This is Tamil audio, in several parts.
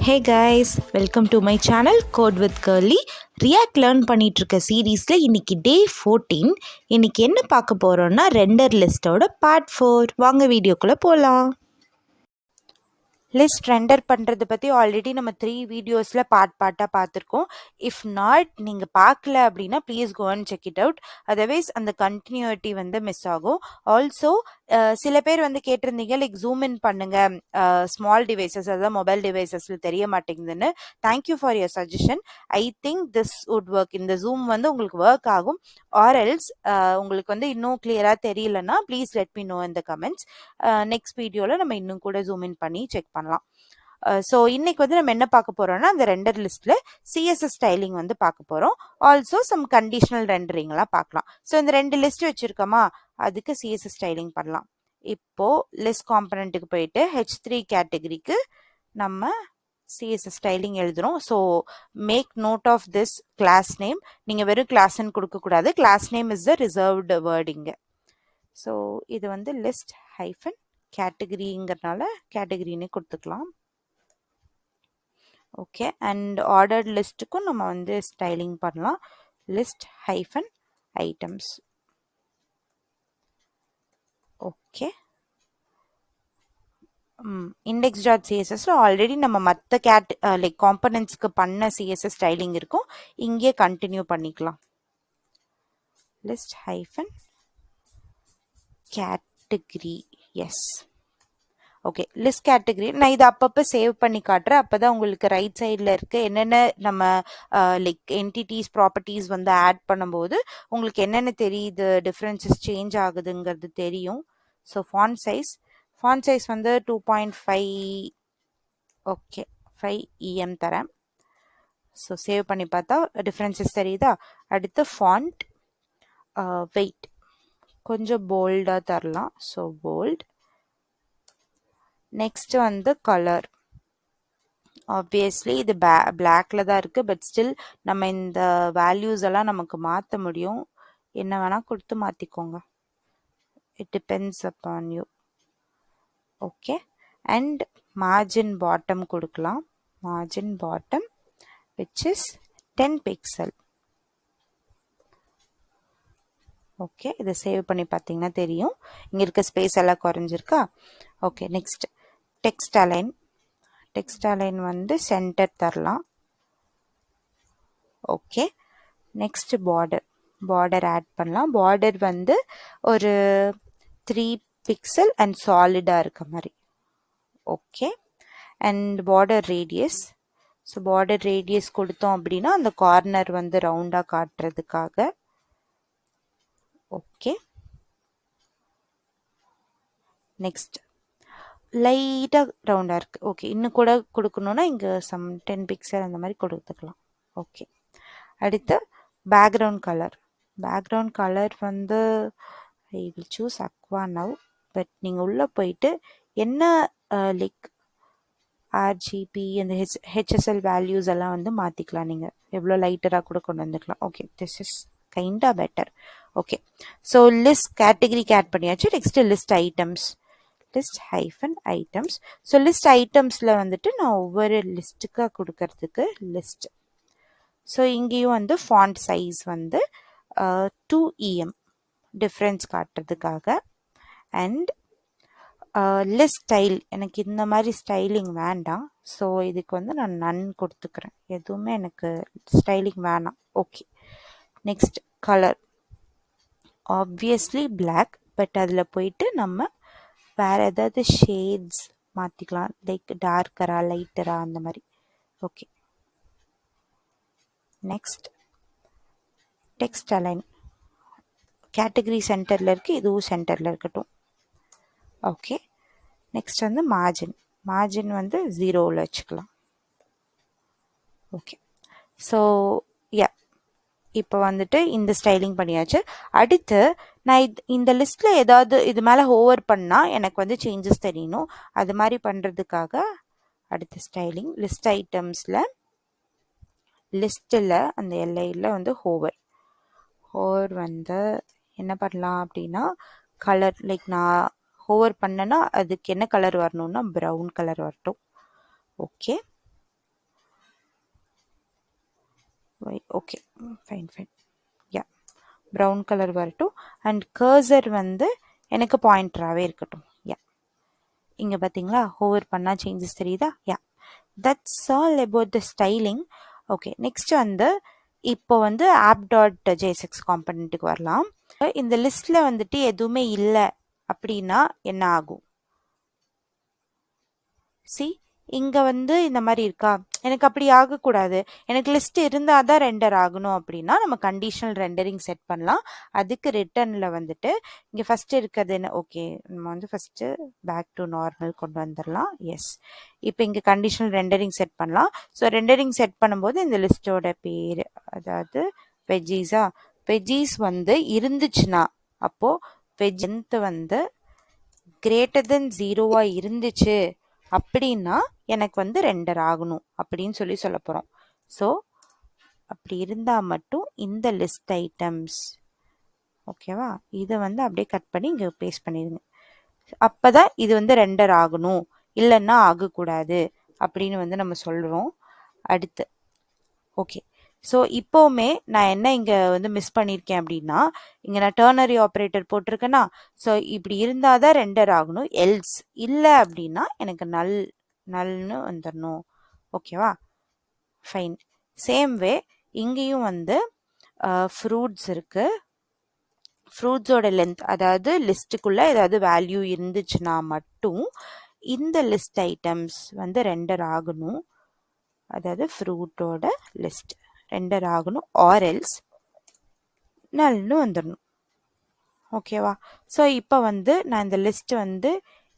Hey guys, welcome to my channel Code with Curly. React learn பண்ணிட்டு இருக்க சீரீஸில் இன்னைக்கு டே 14. இன்னைக்கு என்ன பார்க்க போகிறோன்னா ரெண்டர் லிஸ்ட்டோட பார்ட் 4. வாங்க வீடியோக்குள்ளே போகலாம். லிஸ்ட் ரெண்டர் பண்ணுறது பற்றி ஆல்ரெடி நம்ம 3 வீடியோஸில் பார்ட்டாக பார்த்துருக்கோம். இஃப் நாட் நீங்கள் பார்க்கல அப்படின்னா please go and check it out. Otherwise அந்த கண்டினியூட்டி வந்து மிஸ் ஆகும். ஆல்சோ சில பேர் வந்து கேட்டிருந்தீங்க லைக் ஜூம் இன் பண்ணுங்க ஸ்மால் டிவைசஸ் அதாவது மொபைல் டிவைசஸில் தெரிய மாட்டேங்குதுன்னு. Thank you for your suggestion. I think this would work. இந்த ஜூம் வந்து உங்களுக்கு ஒர்க் ஆகும். ஆர் எல்ஸ் உங்களுக்கு வந்து இன்னும் கிளியராக தெரியலன்னா please let me know in the comments. Next வீடியோவில் நம்ம இன்னும் கூட ஜூம் இன் பண்ணி செக் பண்ணலாம். ஸோ இன்னைக்கு வந்து நம்ம என்ன பார்க்க போறோம்னா அந்த ரெண்டர் லிஸ்ட்ல சிஎஸ்எஸ் ஸ்டைலிங் வந்து பார்க்க போறோம். ஆல்சோ சம் கண்டிஷனல் ரெண்டரிங்லாம் பார்க்கலாம். ஸோ இந்த ரெண்டு லிஸ்ட் வச்சிருக்கோமா, அதுக்கு சிஎஸ்எஸ் ஸ்டைலிங் பண்ணலாம். இப்போ லிஸ்ட் காம்பனண்ட்டுக்கு போயிட்டு H3 கேட்டகரிக்கு நம்ம சிஎஸ்எஸ் ஸ்டைலிங் எழுதுறோம். So make note of this class name. நீங்க வெறும் கிளாஸ்ன்னு கொடுக்கக்கூடாது. Class name is the reserved வேர்டிங்க. ஸோ இது வந்து லிஸ்ட் ஹைஃபன் கேட்டகரிங்கிறதுனால கேட்டகரின்னு கொடுத்துக்கலாம். ஓகே, அண்ட் ஆர்டர்ட் லிஸ்ட்டுக்கும் நம்ம வந்து ஸ்டைலிங் பண்ணலாம். List hyphen items. Okay, index dot சிஎஸ்எஸ்ல ஆல்ரெடி நம்ம மற்ற லைக் காம்பனன்ட்ஸ்க்கு பண்ண சிஎஸ்எஸ் ஸ்டைலிங் இருக்கும். இங்கே கண்டினியூ பண்ணிக்கலாம். List hyphen category. Yes, okay. List category நான் இதை அப்பப்போ சேவ் பண்ணி காட்டுறேன். அப்போ தான் உங்களுக்கு ரைட் சைடில் இருக்க என்னென்ன நம்ம லைக் என்டிட்டிஸ் ப்ராப்பர்ட்டிஸ் வந்து ஆட் பண்ணும்போது உங்களுக்கு என்னென்ன தெரியுது, டிஃப்ரென்சஸ் சேஞ்ச் ஆகுதுங்கிறது தெரியும். ஸோ ஃபாண்ட் சைஸ் வந்து 2.5. ஓகே, 5 EM தரேன். ஸோ சேவ் பண்ணி பார்த்தா டிஃப்ரென்சஸ் தெரியுதா. அடுத்து ஃபாண்ட் வெயிட் கொஞ்சம் போல்டாக தரலாம். So bold. நெக்ஸ்ட் வந்து கலர். ஆப்வியஸ்லி இது பிளாக்ல தான் இருக்கு. பட் ஸ்டில் நம்ம இந்த வேல்யூஸ் எல்லாம் நமக்கு மாற்ற முடியும். என்ன வேணா கொடுத்து மாற்றிக்கோங்க. It depends upon you. Okay, and margin bottom கொடுக்கலாம். Margin bottom which is 10 pixel. Okay, இதை சேவ் பண்ணி பார்த்தீங்கன்னா தெரியும். இங்கே இருக்க ஸ்பேஸ் எல்லாம் குறைஞ்சிருக்கா. ஓகே, நெக்ஸ்ட் டெக்ஸ்ட் அலைன் வந்து சென்டர் தரலாம். ஓகே, நெக்ஸ்ட் பார்டர் ஆட் பண்ணலாம். பார்டர் வந்து ஒரு 3 pixel அண்ட் சாலிடாக இருக்க மாதிரி. Okay, and border radius. So border radius கொடுத்தோம் அப்படின்னா அந்த கார்னர் வந்து ரவுண்டாக காட்டுறதுக்காக. ஓகே, நெக்ஸ்ட் லைட்டாக ரவுண்டாக இருக்குது. ஓகே, இன்னும் கூட கொடுக்கணுன்னா இங்கே சம் 10 pixel அந்த மாதிரி கொடுத்துக்கலாம். ஓகே, அடுத்து பேக்ரவுண்ட் கலர் வந்து I will choose aqua now. But நீங்கள் உள்ளே போயிட்டு என்ன லைக் RGB அந்த HSL வேல்யூஸ் எல்லாம் வந்து மாற்றிக்கலாம். நீங்கள் எவ்வளோ லைட்டராக கூட கொண்டு வந்துக்கலாம். ஓகே, திஸ் இஸ் கைண்டாக பெட்டர். ஓகே, ஸோ லிஸ்ட் கேட்டகரிக்கு ஆட் பண்ணியாச்சு. Next list items. So list ஐட்டம்ஸில் வந்துட்டு நான் ஒவ்வொரு லிஸ்ட்டுக்காக கொடுக்கறதுக்கு லிஸ்ட். ஸோ இங்கேயும் வந்து ஃபாண்ட் சைஸ் வந்து 2 EM டிஃப்ரென்ஸ் காட்டுறதுக்காக. அண்ட் லிஸ்ட் ஸ்டைல், எனக்கு இந்த மாதிரி ஸ்டைலிங் வேண்டாம். ஸோ இதுக்கு வந்து நான் நன் கொடுத்துக்கிறேன். எதுவுமே எனக்கு ஸ்டைலிங் வேணாம். Okay, next colour obviously black. But அதில் போயிட்டு நம்ம வேறு ஏதாவது ஷேட்ஸ் மாற்றிக்கலாம். லைக் டார்க்கரா லைட்டரா அந்த மாதிரி. Okay, next text align. Category சென்டரில் இருக்குது, இதுவும் சென்டரில் இருக்கட்டும். ஓகே, நெக்ஸ்ட் வந்து மார்ஜின் வந்து 0ல் வச்சுக்கலாம். ஓகே, ஸோ யா இப்போ வந்துட்டு இந்த ஸ்டைலிங் பண்ணியாச்சு. அடுத்து நான் இந்த லிஸ்ட்டில் ஏதாவது இது மேலே ஹோவர் பண்ணால் எனக்கு வந்து சேஞ்சஸ் தெரியணும். அது மாதிரி பண்ணுறதுக்காக அடுத்த ஸ்டைலிங் லிஸ்ட் ஐட்டம்ஸில் லிஸ்ட்டில் அந்த எல்லையில் வந்து ஹோவர் வந்து என்ன பண்ணலாம் அப்படின்னா கலர் லைக் நான் ஹோவர் பண்ணேன்னா அதுக்கு என்ன கலர் வரணும்னா ப்ரௌன் கலர் வரட்டும். ஓகே, ஓகே ஃபைன் ஃபைன் யா ப்ரௌன் கலர் வரட்டும் அண்ட் கர்சர் வந்து எனக்கு பாயிண்டராகவே இருக்கட்டும் யா இங்கே பார்த்தீங்களா ஹோவர் பண்ணால் சேஞ்சஸ் தெரியுதா yeah that's all about the styling okay next வந்து இப்போ வந்து app.jsx காம்பனண்ட்டுக்கு வரலாம் இந்த லிஸ்ட்ல வந்துட்டு எதுவுமே இல்லை அப்படின்னா என்ன ஆகும் சி இங்கே வந்து இந்த மாதிரி இருக்கா எனக்கு அப்படி ஆகக்கூடாது எனக்கு லிஸ்ட் இருந்தால் தான் ரெண்டர் ஆகணும் அப்படின்னா நம்ம கண்டிஷனல் ரெண்டரிங் செட் பண்ணலாம் அதுக்கு ரிட்டர்னில் வந்துட்டு இங்கே ஃபஸ்ட்டு இருக்கிறது என்ன ஓகே நம்ம வந்து ஃபஸ்ட்டு பேக் டு நார்மல் கொண்டு வந்துடலாம் எஸ் இப்போ இங்கே கண்டிஷனல் ரெண்டரிங் செட் பண்ணலாம் ஸோ ரெண்டரிங் செட் பண்ணும்போது இந்த லிஸ்ட்டோட பேர் அதாவது வெஜ்ஜீஸா வெஜ்ஜீஸ் வந்து இருந்துச்சுன்னா அப்போது வெஜ் வந்து கிரேட்டர் தென் 0வா இருந்துச்சு அப்படின்னா எனக்கு வந்து ரெண்டர் ஆகணும் அப்படின்னு சொல்ல போகிறோம் ஸோ அப்படி இருந்தால் மட்டும் இந்த லிஸ்ட் ஐட்டம்ஸ் ஓகேவா இதை வந்து அப்படியே கட் பண்ணி இங்கே பேஸ்ட் பண்ணிடுங்க அப்போ தான் இது வந்து ரெண்டர் ஆகணும் இல்லைன்னா ஆகக்கூடாது அப்படின்னு வந்து நம்ம சொல்கிறோம் அடுத்து ஓகே ஸோ இப்போவுமே நான் என்ன இங்கே வந்து மிஸ் பண்ணியிருக்கேன் அப்படின்னா இங்கே நான் டர்னரி ஆப்ரேட்டர் போட்டிருக்கேன்னா ஸோ இப்படி இருந்தால் தான் ரெண்டர் ஆகணும் எல்ஸ் இல்லை அப்படின்னா எனக்கு நல்னு வந்துடணும் ஓகேவா ஃபைன் சேம் வே இங்கேயும் வந்து ஃப்ரூட்ஸ் இருக்குது ஃப்ரூட்ஸோட லென்த் அதாவது லிஸ்ட்டுக்குள்ளே ஏதாவது வேல்யூ இருந்துச்சுன்னா மட்டும் இந்த லிஸ்ட் ஐட்டம்ஸ் வந்து ரெண்டர் ஆகணும் அதாவது ஃப்ரூட்டோட லிஸ்ட் ரெண்டர் ஆகணும் ஆர் எல்ஸ் நல்னு வந்துடணும் ஓகேவா ஸோ இப்போ வந்து நான் இந்த லிஸ்ட் வந்து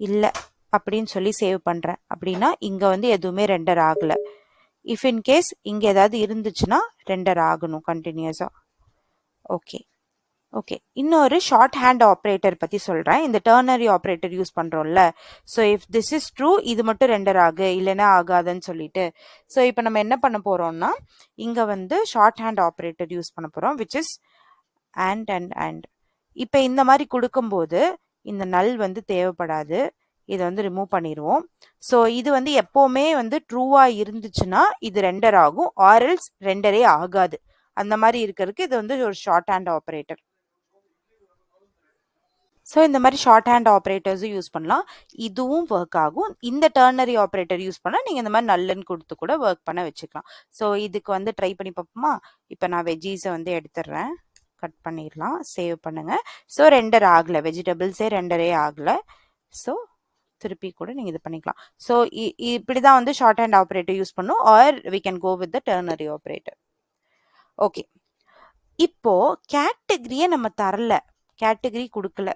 இல்லை அப்படின்னு சொல்லி சேவ் பண்ணுறேன் அப்படின்னா இங்கே வந்து எதுவுமே ரெண்டர் ஆகலை இஃப் இன்கேஸ் இங்கே ஏதாவது இருந்துச்சுன்னா ரெண்டர் ஆகணும் கண்டினியூஸாக ஓகே ஓகே இன்னொரு ஷார்ட் ஹேண்ட் ஆப்ரேட்டர் பற்றி சொல்கிறேன் இந்த டர்னரி ஆப்ரேட்டர் யூஸ் பண்ணுறோம்ல so if this is true இது மட்டும் ரெண்டர் ஆகு இல்லைன்னா ஆகாதுன்னு சொல்லிட்டு ஸோ இப்போ நம்ம என்ன பண்ண போகிறோம்னா இங்கே வந்து ஷார்ட் ஹேண்ட் ஆப்ரேட்டர் யூஸ் பண்ண போகிறோம் விச் இஸ் அண்ட் இப்போ இந்த மாதிரி கொடுக்கும்போது இந்த நல் வந்து தேவைப்படாது இதை வந்து ரிமூவ் பண்ணிடுவோம் ஸோ இது வந்து எப்போவுமே வந்து ட்ரூவாக இருந்துச்சுன்னா இது ரெண்டர் ஆகும் ஆர்எல்ஸ் ரெண்டரே ஆகாது அந்த மாதிரி இருக்கிறதுக்கு இது வந்து ஒரு ஷார்ட் ஹேண்ட் ஆப்ரேட்டர் ஸோ இந்த மாதிரி ஷார்ட் ஹேண்ட் ஆப்ரேட்டர்ஸும் யூஸ் பண்ணலாம் இதுவும் ஒர்க் ஆகும் இந்த டர்னரி ஆப்ரேட்டர் யூஸ் பண்ணால் நீங்கள் இந்த மாதிரி நல்லன்னு கொடுத்து கூட ஒர்க் பண்ண வச்சுக்கலாம் ஸோ இதுக்கு வந்து ட்ரை பண்ணி பார்ப்போமா இப்போ நான் வெஜ்ஜீஸை வந்து எடுத்துடுறேன் கட் பண்ணிடலாம் சேவ் பண்ணுங்கள் ஸோ ரெண்டர் ஆகலை வெஜிடபிள்ஸே ரெண்டரே ஆகலை ஸோ திருப்பி கூட நீங்கள் இது பண்ணிக்கலாம் ஸோ இப்படி தான் வந்து ஷார்ட் ஹேண்ட் ஆப்ரேட்டர் யூஸ் பண்ணும் or we can go with the ternary operator okay இப்போ கேட்டகரியை நம்ம தரல கேட்டகரி கொடுக்கல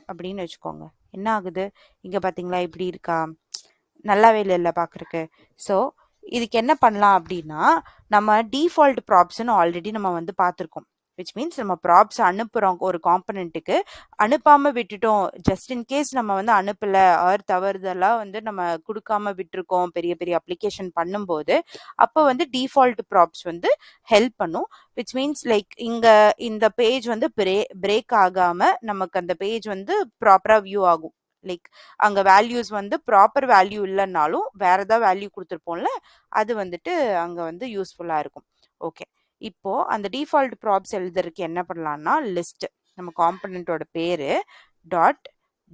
அப்படின்னு வச்சுக்கோங்க என்ன ஆகுது இங்கே பார்த்தீங்களா இப்படி இருக்கா நல்லாவே இல்லை பார்க்குறக்கு ஸோ இதுக்கு என்ன பண்ணலாம் அப்படின்னா நம்ம டிஃபால்ட் ப்ராப்ஸ்ன்னு ஆல்ரெடி நம்ம வந்து பார்த்துருக்கோம் விச் மீன்ஸ் நம்ம ப்ராப்ஸ் அனுப்புகிறோம் ஒரு காம்பனண்ட்டுக்கு அனுப்பாமல் விட்டுட்டோம் ஜஸ்ட் இன்கேஸ் நம்ம வந்து அனுப்பலை ஆர் தவறுதெல்லாம் வந்து நம்ம கொடுக்காம விட்டுருக்கோம் பெரிய பெரிய அப்ளிகேஷன் பண்ணும்போது அப்போ வந்து டிஃபால்ட் ப்ராப்ஸ் வந்து ஹெல்ப் பண்ணும் விச் மீன்ஸ் லைக் இங்கே இந்த பேஜ் வந்து பிரேக் ஆகாமல் நமக்கு அந்த பேஜ் வந்து ப்ராப்பராக வியூ ஆகும் லைக் அங்கே வேல்யூஸ் வந்து ப்ராப்பர் வேல்யூ இல்லைன்னாலும் வேற ஏதாவது வேல்யூ கொடுத்துருப்போம்ல அது வந்துட்டு அங்கே வந்து யூஸ்ஃபுல்லாக இருக்கும் ஓகே இப்போ அந்த டிஃபால்ட் ப்ராப்ஸ் எழுதுறதுக்கு என்ன பண்ணலாம்னா லிஸ்ட் நம்ம காம்பனண்டோட பேரு டாட்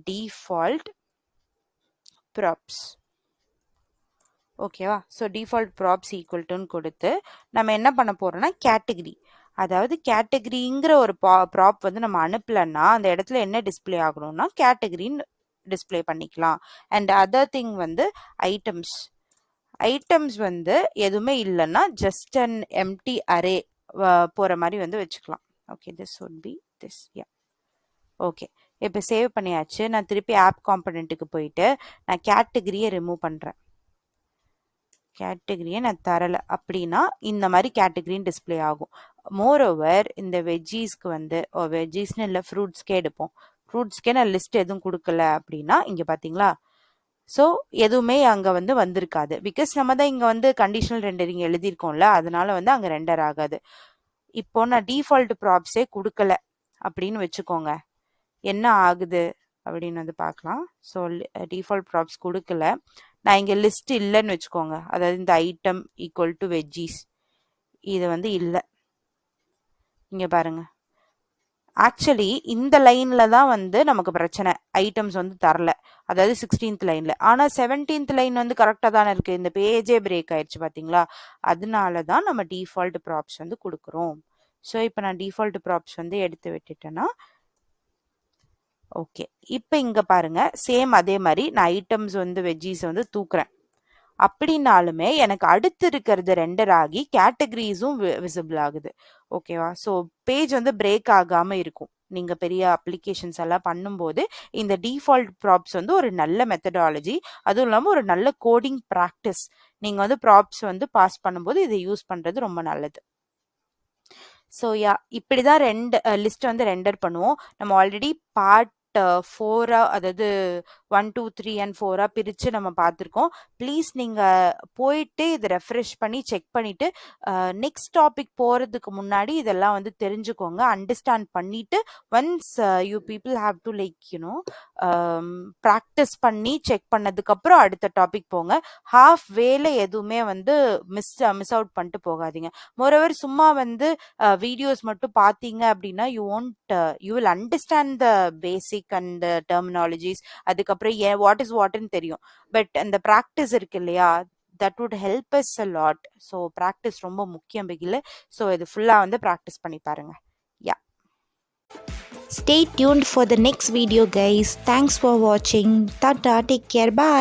டிஃபால்ட் ப்ராப்ஸ் ஓகேவா ஸோ டிஃபால்ட் ப்ராப்ஸ் ஈக்குவல் டுன்னு கொடுத்து நம்ம என்ன பண்ண போறோம்னா கேட்டகரி அதாவது கேட்டகரிங்கிற ஒரு ப்ராப் வந்து நம்ம அனுப்பலன்னா அந்த இடத்துல என்ன டிஸ்பிளே ஆகணும்னா கேட்டகரின்னு டிஸ்பிளே பண்ணிக்கலாம் அண்ட் அதர் திங் வந்து ஐட்டம்ஸ் வந்து எதுவுமே இல்லைன்னா ஜஸ்ட் அன் எம்டி அரே போகிற மாதிரி வந்து வச்சுக்கலாம் okay this would be this yeah okay இப்போ சேவ் பண்ணியாச்சு நான் திருப்பி ஆப் காம்பனண்ட்டுக்கு போயிட்டு நான் கேட்டகரியை ரிமூவ் பண்ணுறேன் கேட்டகரியை நான் தரலை அப்படின்னா இந்த மாதிரி கேட்டகரின்னு டிஸ்பிளே ஆகும் மோரோவர் இந்த வெஜ்ஜீஸ்க்கு வந்து வெஜ்ஜீஸ்னு இல்லை ஃப்ரூட்ஸ்க்கே எடுப்போம் ஃப்ரூட்ஸ்க்கே நான் லிஸ்ட் எதுவும் கொடுக்கல அப்படின்னா இங்கே பார்த்தீங்களா ஸோ எதுவுமே அங்கே வந்து வந்திருக்காது பிகாஸ் நம்ம தான் இங்கே வந்து கண்டிஷனல் ரெண்டரிங் எழுதியிருக்கோம்ல அதனால வந்து அங்கே ரெண்டர் ஆகாது இப்போ நான் டிஃபால்ட் ப்ராப்ஸே கொடுக்கல அப்படின்னு வச்சுக்கோங்க என்ன ஆகுது அப்படின்னு வந்து பார்க்கலாம் ஸோ டிஃபால்ட் ப்ராப்ஸ் கொடுக்கல நான் இங்கே லிஸ்ட் இல்லைன்னு வச்சுக்கோங்க அதாவது இந்த ஐட்டம் ஈக்குவல் டு வெஜ்ஜீஸ் இது வந்து இல்லை. இங்கே பாருங்க, ஆக்சுவலி இந்த லைனில் தான் வந்து நமக்கு பிரச்சனை, ஐட்டம்ஸ் வந்து தரல, அதாவது 16th லைனில். ஆனால் 17th லைன் வந்து கரெக்டாக தானே இருக்குது, இந்த பேஜே பிரேக் ஆயிடுச்சு பார்த்தீங்களா? அதனால தான் நம்ம டிஃபால்ட் ப்ராப்ஸ் வந்து கொடுக்குறோம். ஸோ இப்போ நான் டிஃபால்ட் ப்ராப்ஸ் வந்து எடுத்து விட்டுட்டேன்னா ஓகே. இப்போ இங்கே பாருங்க, சேம் அதே மாதிரி நான் ஐட்டம்ஸ் வந்து வெஜ்ஜீஸ் வந்து தூக்குறேன். அப்படின்னாலுமே எனக்கு அடுத்து இருக்கிறது ரெண்டர் ஆகி கேட்டகரிஸும் விசிபிள் ஆகுது. ஓகேவா? ஸோ பேஜ் வந்து பிரேக் ஆகாமல் இருக்கும். நீங்கள் பெரிய அப்ளிகேஷன்ஸ் எல்லாம் பண்ணும்போது இந்த டிஃபால்ட் ப்ராப்ஸ் வந்து ஒரு நல்ல மெத்தடாலஜி, அதுவும் இல்லாமல் ஒரு நல்ல கோடிங் ப்ராக்டிஸ். நீங்கள் வந்து ப்ராப்ஸ் வந்து பாஸ் பண்ணும்போது இதை யூஸ் பண்ணுறது ரொம்ப நல்லது. ஸோ யா, இப்படி தான் லிஸ்ட் வந்து ரெண்டர் பண்ணுவோம். நம்ம ஆல்ரெடி பார்ட் 4 அதாவது 1 2 3 and 4 பிரித்து நம்ம பார்த்துருக்கோம். ப்ளீஸ் நீங்கள் போயிட்டு இதை ரெஃப்ரெஷ் பண்ணி செக் பண்ணிவிட்டு நெக்ஸ்ட் டாபிக் போகிறதுக்கு முன்னாடி இதெல்லாம் வந்து தெரிஞ்சுக்கோங்க, அண்டர்ஸ்டாண்ட் பண்ணிவிட்டு once you people have to practice பண்ணி செக் பண்ணதுக்கப்புறம் அடுத்த டாபிக் போங்க. ஹாஃப் வேல எதுவுமே வந்து மிஸ் அவுட் பண்ணிட்டு போகாதீங்க. மோரோவர் சும்மா வந்து வீடியோஸ் மட்டும் பார்த்தீங்க அப்படின்னா you will understand the basic and terminologies, அதுக்கப்புறம் வாட் இஸ் வாட்னு தெரியும். பட் அந்த ப்ராக்டிஸ் இருக்கு இல்லையா, that would help us a lot. So practice ரொம்ப முக்கியம் பிகில. ஸோ இது ஃபுல்லாக வந்து ப்ராக்டிஸ் பண்ணி பாருங்க. யா, Stay tuned for the next video guys. Thanks for watching. Tata, take care, bye.